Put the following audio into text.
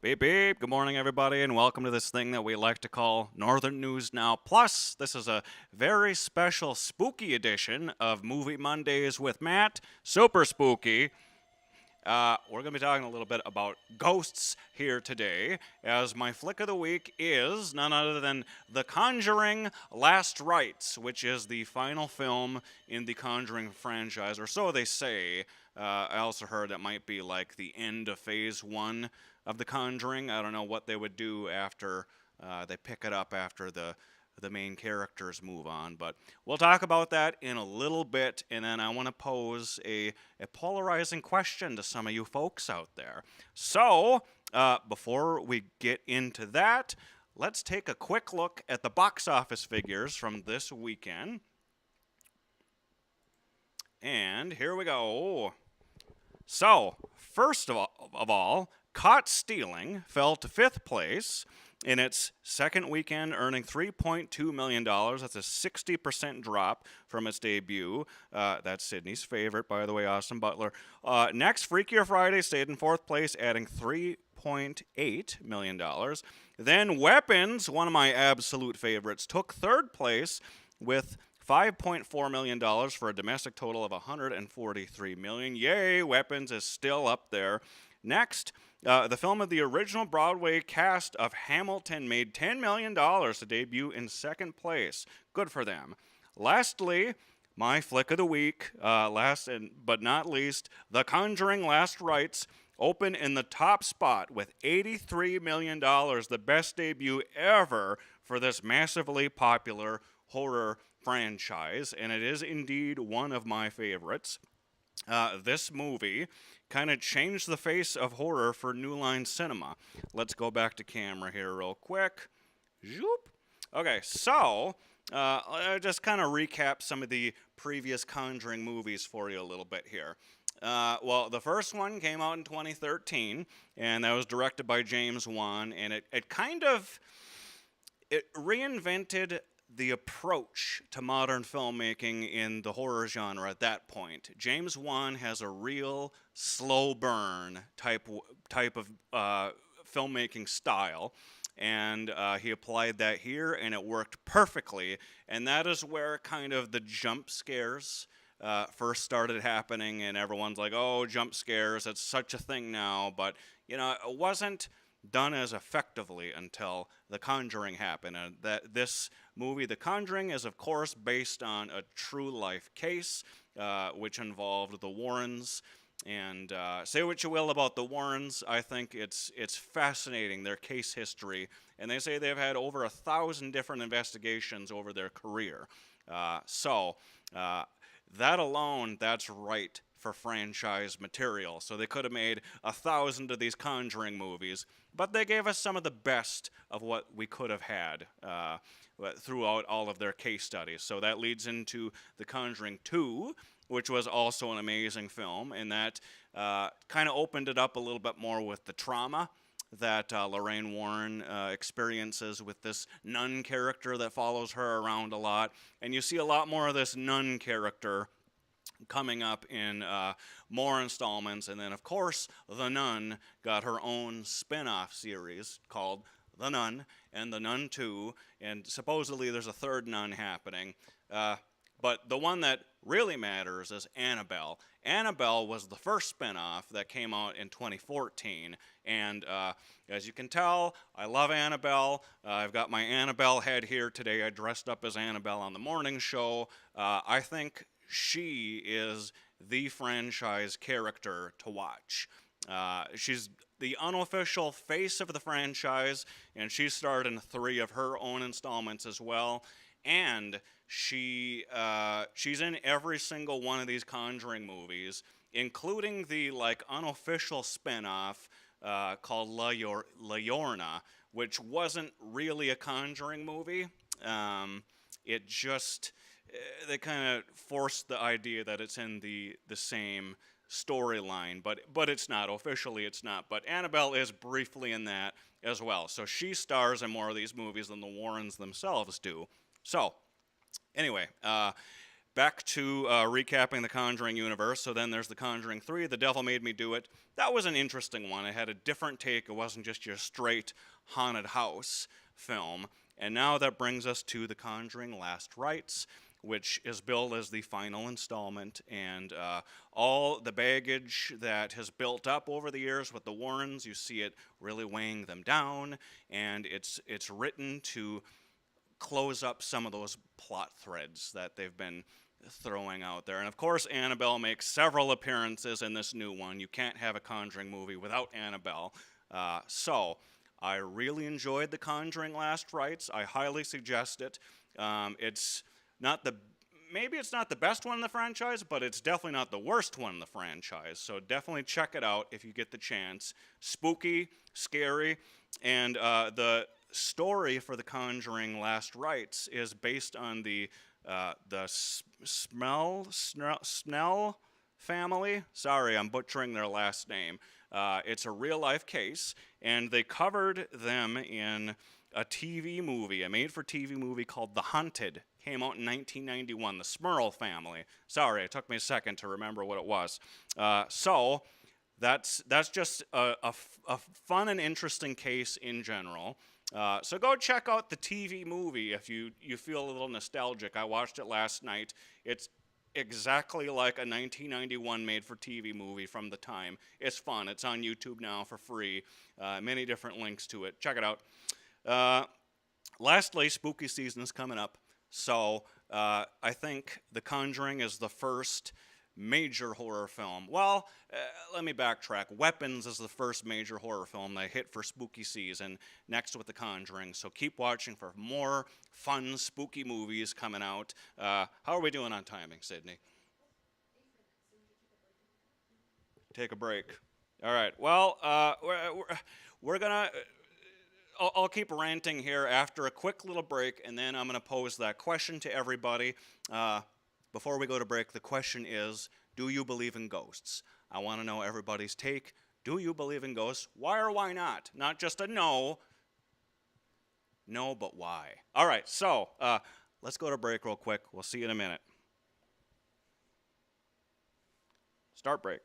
Beep beep. Good morning, everybody, and welcome to this thing that we like to call Northern News Now. Plus, this is a very special spooky edition of Movie Mondays with Matt. Super spooky. We're going to be talking a little bit about ghosts here today, as my flick of the week is none other than The Conjuring Last Rites, which is the final film in the Conjuring franchise, or so they say. I also heard that might be like the end of phase one of The Conjuring. I don't know what they would do after they pick it up after the main characters move on. But we'll talk about that in a little bit, and then I want to pose a polarizing question to some of you folks out there. So, before we get into that, let's take a quick look at the box office figures from this weekend. And here we go. So, first of all, Caught Stealing fell to fifth place in its second weekend, earning $3.2 million. That's a 60% drop from its debut. That's Sydney's favorite, by the way, Austin Butler. Next, Freakier Friday stayed in fourth place, adding $3.8 million. Then Weapons, one of my absolute favorites, took third place with $5.4 million for a domestic total of $143 million. Yay, Weapons is still up there. Next, the film of the original Broadway cast of Hamilton made $10 million to debut in second place. Good for them. Lastly, my flick of the week, last but not least, The Conjuring Last Rites opened in the top spot with $83 million, the best debut ever for this massively popular horror franchise, and it is indeed one of my favorites. This movie kind of changed the face of horror for New Line Cinema. Let's go back to camera here real quick. Zoop. Okay, so I'll just kind of recap some of the previous Conjuring movies for you a little bit here. Well, the first one came out in 2013, and that was directed by James Wan, and it reinvented the approach to modern filmmaking in the horror genre at that point. James Wan has a real slow burn type of filmmaking style, and he applied that here, and it worked perfectly. And that is where kind of the jump scares first started happening, and everyone's like, "Oh, jump scares! It's such a thing now." But it wasn't done as effectively until The Conjuring happened. And that this movie, The Conjuring, is of course based on a true life case, which involved the Warrens. And say what you will about the Warrens, I think it's fascinating, their case history. And they say they've had over 1,000 different investigations over their career. So that alone, that's right for franchise material. So they could have made 1,000 of these Conjuring movies, but they gave us some of the best of what we could have had throughout all of their case studies. So that leads into The Conjuring 2, which was also an amazing film, and that kind of opened it up a little bit more with the trauma that Lorraine Warren experiences with this nun character that follows her around a lot. And you see a lot more of this nun character coming up in more installments. And then, of course, The Nun got her own spin-off series called The Nun and The Nun 2, and supposedly there's a third Nun happening. But the one that really matters is Annabelle. Annabelle was the first spin-off that came out in 2014, and as you can tell, I love Annabelle. I've got my Annabelle head here today. I dressed up as Annabelle on the morning show. I think she is the franchise character to watch. She's the unofficial face of the franchise, and she starred in 3 of her own installments as well. And she's in every single one of these Conjuring movies, including the unofficial spin-off called La Llorona, which wasn't really a Conjuring movie. It just they kind of forced the idea that it's in the same storyline, but it's not. Officially, it's not. But Annabelle is briefly in that as well. So she stars in more of these movies than the Warrens themselves do. So, anyway, back to recapping the Conjuring universe. So then there's the Conjuring 3, The Devil Made Me Do It. That was an interesting one. It had a different take. It wasn't just your straight haunted house film. And now that brings us to The Conjuring Last Rites, which is billed as the final installment, and all the baggage that has built up over the years with the Warrens, you see it really weighing them down, and it's written to close up some of those plot threads that they've been throwing out there. And of course, Annabelle makes several appearances in this new one. You can't have a Conjuring movie without Annabelle. So I really enjoyed The Conjuring Last Rites. I highly suggest it. It's not the maybe it's not the best one in the franchise, but it's definitely not the worst one in the franchise. So definitely check it out if you get the chance. Spooky, scary, and the story for The Conjuring Last Rites is based on the Snell family. Sorry, I'm butchering their last name. It's a real-life case, and they covered them in a TV movie, a made-for-TV movie called The Haunted. Came out in 1991, the Smurl family. Sorry, it took me a second to remember what it was. So that's just a fun and interesting case in general. So go check out the TV movie if you feel a little nostalgic. I watched it last night. It's exactly like a 1991 made-for-TV movie from the time. It's fun. It's on YouTube now for free. Many different links to it. Check it out. Lastly, spooky season is coming up. So I think The Conjuring is the first major horror film. Well, let me backtrack. Weapons is the first major horror film they hit for spooky season, next with The Conjuring. So keep watching for more fun, spooky movies coming out. How are we doing on timing, Sydney? Take a break. All right. Well, we're going to... I'll keep ranting here after a quick little break, and then I'm going to pose that question to everybody. Before we go to break, the question is, do you believe in ghosts? I want to know everybody's take. Do you believe in ghosts? Why or why not? Not just a no. No, but why? All right, so let's go to break real quick. We'll see you in a minute. Start break.